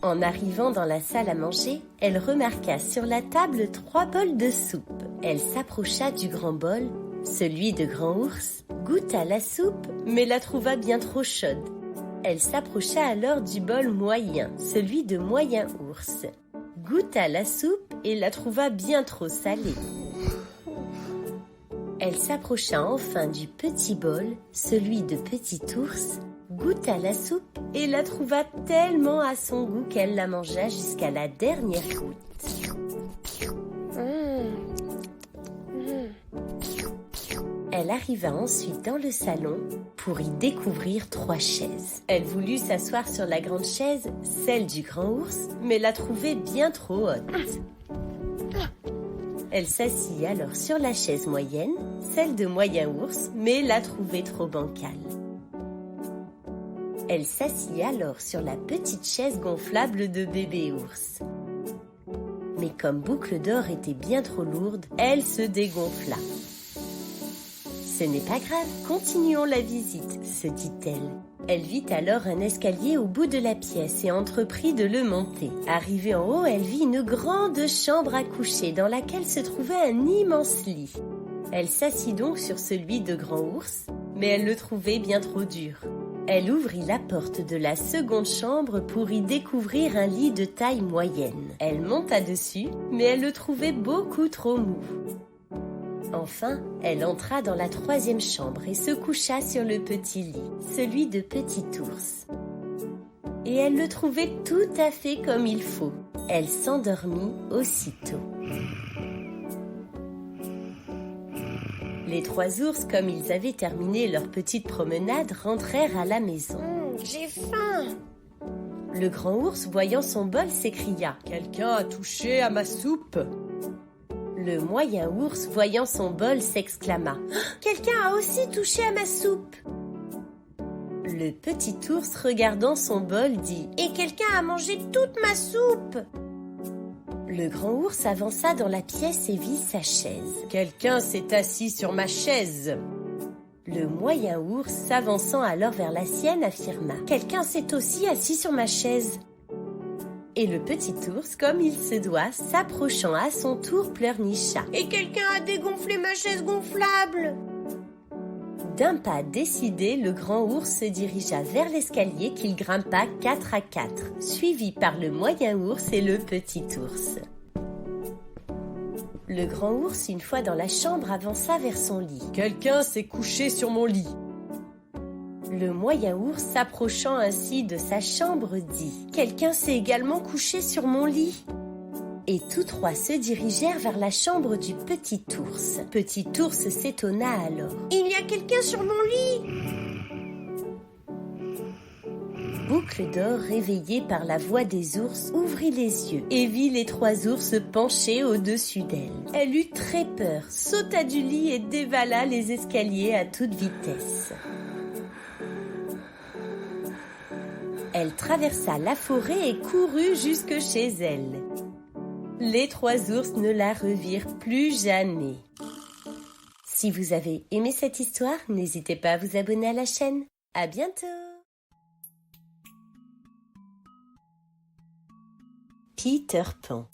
En arrivant dans la salle à manger, elle remarqua sur la table 3 bols de soupe. Elle s'approcha du grand bol, celui de grand ours, goûta la soupe, mais la trouva bien trop chaude. Elle s'approcha alors du bol moyen, celui de moyen ours, goûta la soupe et la trouva bien trop salée. Elle s'approcha enfin du petit bol, celui de Petit Ours, goûta la soupe et la trouva tellement à son goût qu'elle la mangea jusqu'à la dernière goutte. Elle arriva ensuite dans le salon pour y découvrir 3 chaises. Elle voulut s'asseoir sur la grande chaise, celle du grand ours, mais la trouvait bien trop haute. Elle s'assit alors sur la chaise moyenne, celle de moyen ours, mais la trouvait trop bancale. Elle s'assit alors sur la petite chaise gonflable de bébé ours. Mais comme Boucle d'Or était bien trop lourde, elle se dégonfla. Ce n'est pas grave, continuons la visite, se dit-elle. Elle vit alors un escalier au bout de la pièce et entreprit de le monter. Arrivée en haut, elle vit une grande chambre à coucher dans laquelle se trouvait un immense lit. Elle s'assit donc sur celui de grand ours, mais elle le trouvait bien trop dur. Elle ouvrit la porte de la seconde chambre pour y découvrir un lit de taille moyenne. Elle monta dessus, mais elle le trouvait beaucoup trop mou. Enfin, elle entra dans la 3e chambre et se coucha sur le petit lit, celui de Petit Ours. Et elle le trouvait tout à fait comme il faut. Elle s'endormit aussitôt. Les 3 ours, comme ils avaient terminé leur petite promenade, rentrèrent à la maison. J'ai faim. Le grand ours, voyant son bol, s'écria « Quelqu'un a touché à ma soupe !» Le moyen ours, voyant son bol, s'exclama « Quelqu'un a aussi touché à ma soupe. » Le petit ours, regardant son bol, dit « Et quelqu'un a mangé toute ma soupe. » Le grand ours avança dans la pièce et vit sa chaise. « Quelqu'un s'est assis sur ma chaise !» Le moyen ours, s'avançant alors vers la sienne, affirma « Quelqu'un s'est aussi assis sur ma chaise. » Et le petit ours, comme il se doit, s'approchant à son tour, pleurnicha. Et quelqu'un a dégonflé ma chaise gonflable. D'un pas décidé, le grand ours se dirigea vers l'escalier qu'il grimpa 4 à 4, suivi par le moyen ours et le petit ours. Le grand ours, une fois dans la chambre, avança vers son lit. « Quelqu'un s'est couché sur mon lit !» Le moyen ours, s'approchant ainsi de sa chambre, dit « Quelqu'un s'est également couché sur mon lit !» Et tous 3 se dirigèrent vers la chambre du petit ours. Petit ours s'étonna alors. « Il y a quelqu'un sur mon lit !» Boucle d'Or, réveillée par la voix des ours, ouvrit les yeux et vit les 3 ours penchés au-dessus d'elle. Elle eut très peur, sauta du lit et dévala les escaliers à toute vitesse. Elle traversa la forêt et courut jusque chez elle. Les 3 ours ne la revirent plus jamais. Si vous avez aimé cette histoire, n'hésitez pas à vous abonner à la chaîne. À bientôt! Peter Pan.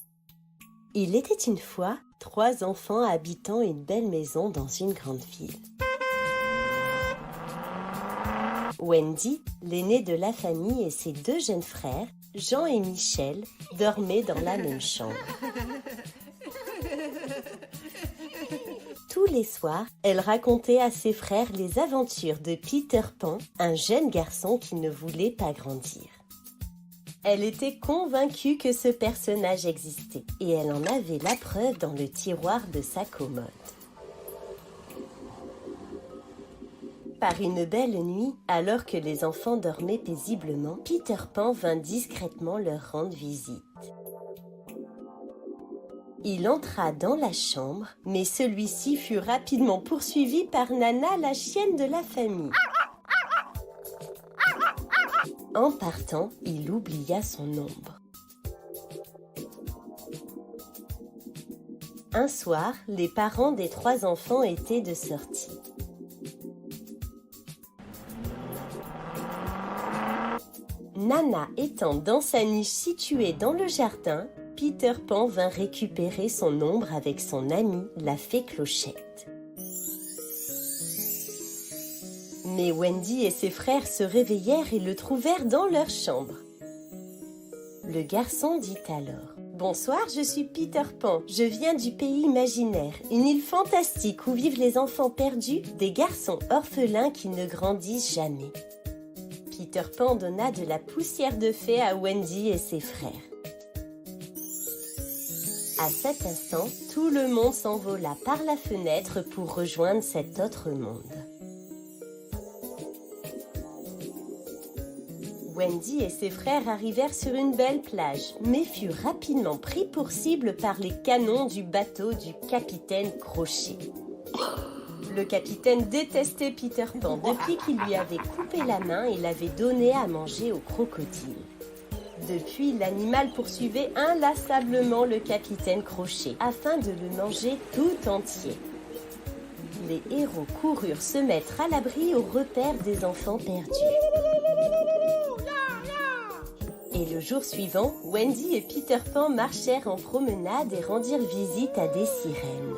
Il était une fois 3 enfants habitant une belle maison dans une grande ville. Wendy, l'aîné de la famille, et ses 2 jeunes frères, Jean et Michel, dormaient dans la même chambre. Tous les soirs, elle racontait à ses frères les aventures de Peter Pan, un jeune garçon qui ne voulait pas grandir. Elle était convaincue que ce personnage existait et elle en avait la preuve dans le tiroir de sa commode. Par une belle nuit, alors que les enfants dormaient paisiblement, Peter Pan vint discrètement leur rendre visite. Il entra dans la chambre, mais celui-ci fut rapidement poursuivi par Nana, la chienne de la famille. En partant, il oublia son ombre. Un soir, les parents des 3 enfants étaient de sortie. Nana étant dans sa niche située dans le jardin, Peter Pan vint récupérer son ombre avec son amie, la fée Clochette. Mais Wendy et ses frères se réveillèrent et le trouvèrent dans leur chambre. Le garçon dit alors « Bonsoir, je suis Peter Pan. Je viens du pays imaginaire, une île fantastique où vivent les enfants perdus, des garçons orphelins qui ne grandissent jamais. Peter Pan donna de la poussière de fée à Wendy et ses frères. À cet instant, tout le monde s'envola par la fenêtre pour rejoindre cet autre monde. Wendy et ses frères arrivèrent sur une belle plage, mais furent rapidement pris pour cible par les canons du bateau du capitaine Crochet. Le capitaine détestait Peter Pan depuis qu'il lui avait coupé la main et l'avait donné à manger au crocodile. Depuis, l'animal poursuivait inlassablement le capitaine Crochet afin de le manger tout entier. Les héros coururent se mettre à l'abri au repère des enfants perdus. Et le jour suivant, Wendy et Peter Pan marchèrent en promenade et rendirent visite à des sirènes.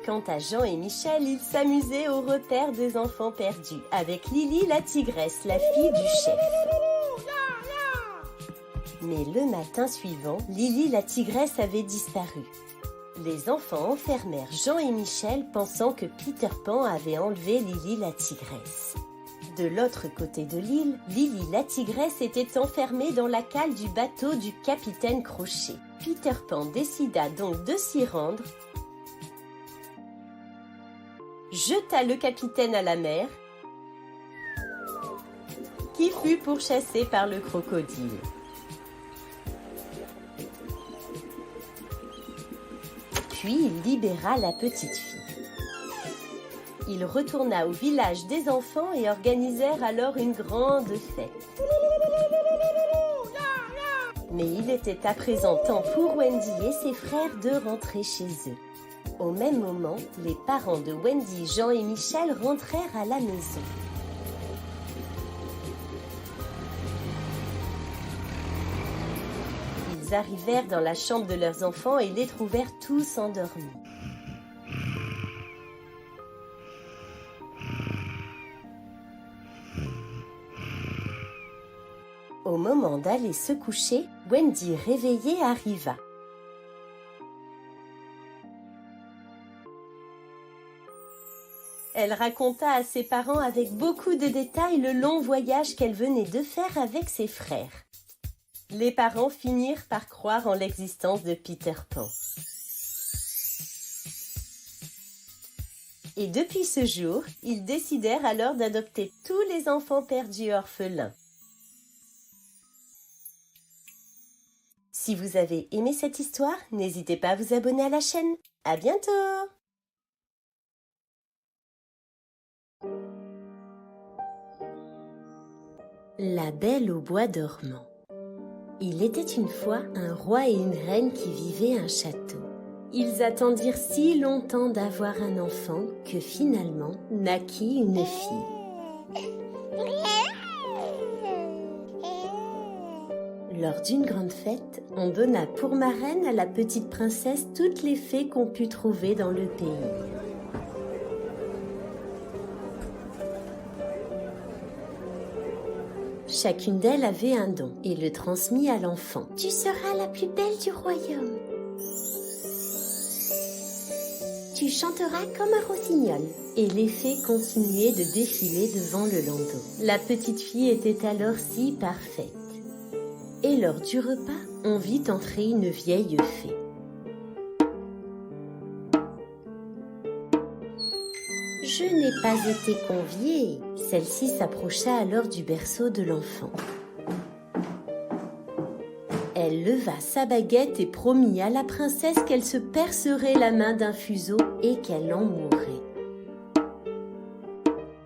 Quant à Jean et Michel, ils s'amusaient au repère des enfants perdus, avec Lily la tigresse, la fille du chef. Mais le matin suivant, Lily la tigresse avait disparu. Les enfants enfermèrent Jean et Michel, pensant que Peter Pan avait enlevé Lily la tigresse. De l'autre côté de l'île, Lily la tigresse était enfermée dans la cale du bateau du capitaine Crochet. Peter Pan décida donc de s'y rendre, jeta le capitaine à la mer, qui fut pourchassé par le crocodile. Puis il libéra la petite fille. Il retourna au village des enfants et organisèrent alors une grande fête. Mais il était à présent temps pour Wendy et ses frères de rentrer chez eux. Au même moment, les parents de Wendy, Jean et Michel rentrèrent à la maison. Ils arrivèrent dans la chambre de leurs enfants et les trouvèrent tous endormis. Au moment d'aller se coucher, Wendy réveillée arriva. Elle raconta à ses parents avec beaucoup de détails le long voyage qu'elle venait de faire avec ses frères. Les parents finirent par croire en l'existence de Peter Pan. Et depuis ce jour, ils décidèrent alors d'adopter tous les enfants perdus orphelins. Si vous avez aimé cette histoire, n'hésitez pas à vous abonner à la chaîne. À bientôt! La Belle au bois dormant. Il était une fois un roi et une reine qui vivaient à un château. Ils attendirent si longtemps d'avoir un enfant que finalement naquit une fille. Lors d'une grande fête, on donna pour marraine à la petite princesse toutes les fées qu'on put trouver dans le pays. Chacune d'elles avait un don et le transmit à l'enfant. Tu seras la plus belle du royaume. Tu chanteras comme un rossignol. Et les fées continuaient de défiler devant le landau. La petite fille était alors si parfaite. Et lors du repas, on vit entrer une vieille fée. Je n'ai pas été conviée. Celle-ci s'approcha alors du berceau de l'enfant. Elle leva sa baguette et promit à la princesse qu'elle se percerait la main d'un fuseau et qu'elle en mourrait.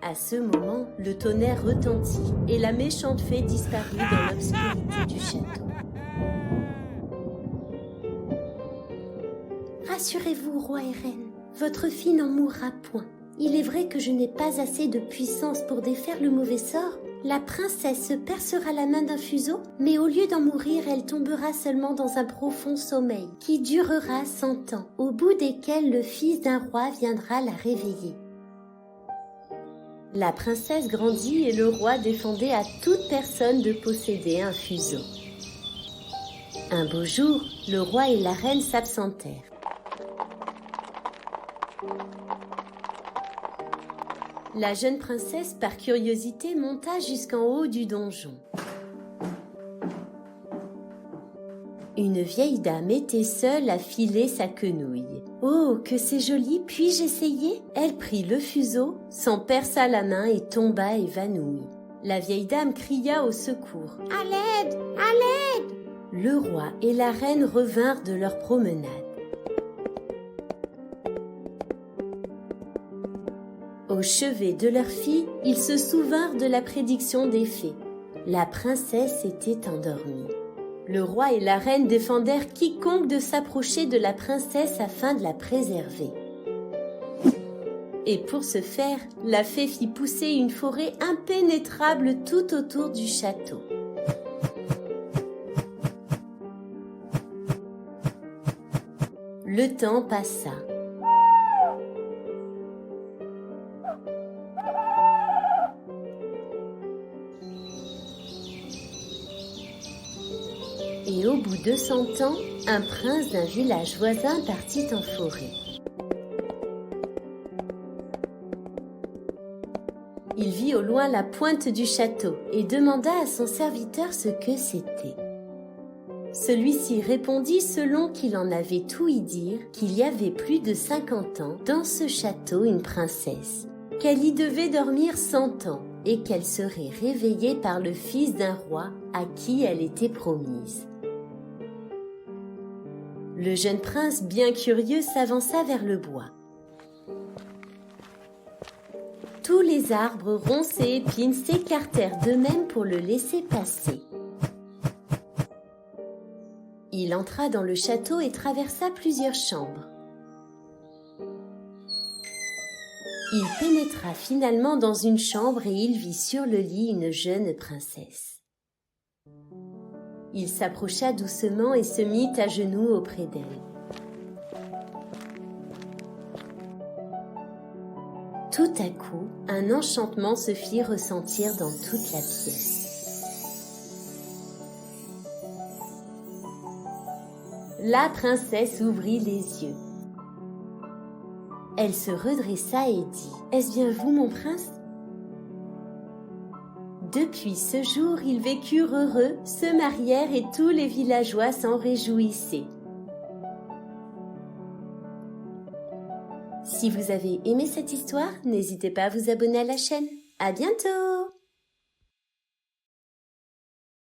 À ce moment, le tonnerre retentit et la méchante fée disparut dans l'obscurité du château. Rassurez-vous, roi et reine, votre fille n'en mourra point. Il est vrai que je n'ai pas assez de puissance pour défaire le mauvais sort. La princesse se percera la main d'un fuseau, mais au lieu d'en mourir, elle tombera seulement dans un profond sommeil qui durera 100 ans, au bout desquels le fils d'un roi viendra la réveiller. La princesse grandit et le roi défendait à toute personne de posséder un fuseau. Un beau jour, le roi et la reine s'absentèrent. La jeune princesse, par curiosité, monta jusqu'en haut du donjon. Une vieille dame était seule à filer sa quenouille. « Oh, que c'est joli, puis-je essayer ?» Elle prit le fuseau, s'en perça la main et tomba évanouie. La vieille dame cria au secours. « À l'aide! À l'aide !» Le roi et la reine revinrent de leur promenade. Au chevet de leur fille, ils se souvinrent de la prédiction des fées. La princesse était endormie. Le roi et la reine défendèrent quiconque de s'approcher de la princesse afin de la préserver. Et pour ce faire, la fée fit pousser une forêt impénétrable tout autour du château. Le temps passa. Et au bout de 100 ans, un prince d'un village voisin partit en forêt. Il vit au loin la pointe du château et demanda à son serviteur ce que c'était. Celui-ci répondit selon qu'il en avait tout y dire qu'il y avait plus de 50 ans dans ce château une princesse, qu'elle y devait dormir 100 ans et qu'elle serait réveillée par le fils d'un roi à qui elle était promise. Le jeune prince, bien curieux, s'avança vers le bois. Tous les arbres, ronces et épines s'écartèrent d'eux-mêmes pour le laisser passer. Il entra dans le château et traversa plusieurs chambres. Il pénétra finalement dans une chambre et il vit sur le lit une jeune princesse. Il s'approcha doucement et se mit à genoux auprès d'elle. Tout à coup, un enchantement se fit ressentir dans toute la pièce. La princesse ouvrit les yeux. Elle se redressa et dit « Est-ce bien vous, mon prince ?» Depuis ce jour, ils vécurent heureux, se marièrent et tous les villageois s'en réjouissaient. Si vous avez aimé cette histoire, n'hésitez pas à vous abonner à la chaîne. À bientôt!